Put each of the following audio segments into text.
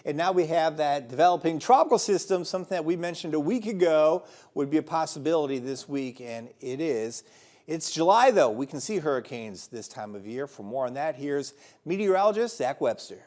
And now we have that developing tropical system, something that we mentioned a week ago would be a possibility this week, and it is. It's July, though. We can see hurricanes this time of year. For more on that, here's meteorologist Zack Webster.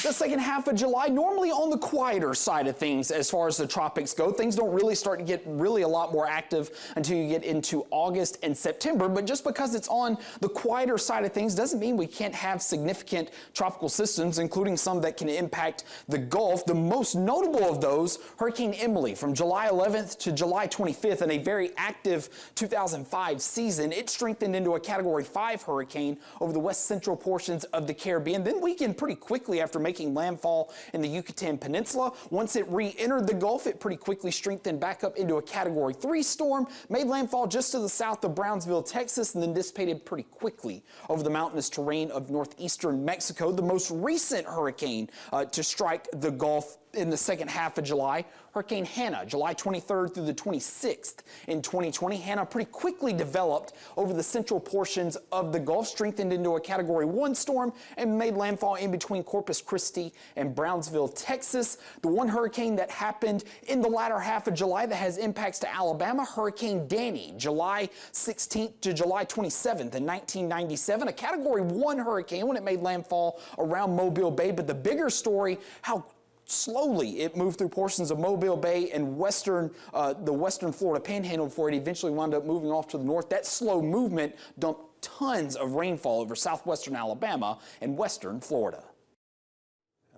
The second half of July, normally on the quieter side of things as far as the tropics go. Things don't really start to get a lot more active until you get into August and September. But just because it's on the quieter side of things doesn't mean we can't have significant tropical systems, including some that can impact the Gulf. The most notable of those, Hurricane Emily, from July 11th to July 25th in a very active 2005 season. It strengthened into a Category 5 hurricane over the west central portions of the Caribbean, then weakened pretty quickly after making landfall in the Yucatan Peninsula. Once it re-entered the Gulf, it pretty quickly strengthened back up into a Category 3 storm, made landfall just to the south of Brownsville, Texas, and then dissipated pretty quickly over the mountainous terrain of northeastern Mexico. The most recent hurricane to strike the Gulf in the second half of July, Hurricane Hannah, July 23rd through the 26th in 2020. Hannah pretty quickly developed over the central portions of the Gulf, strengthened into a Category 1 storm, and made landfall in between Corpus Christi and Brownsville, Texas. The one hurricane that happened in the latter half of July that has impacts to Alabama, Hurricane Danny, July 16th to July 27th in 1997, a Category 1 hurricane when it made landfall around Mobile Bay. But the bigger story, how slowly it moved through portions of Mobile Bay and the western Florida panhandle before it eventually wound up moving off to the north. That slow movement dumped tons of rainfall over southwestern Alabama and western Florida.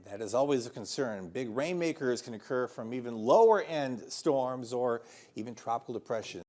That is always a concern. Big rainmakers can occur from even lower end storms or even tropical depressions.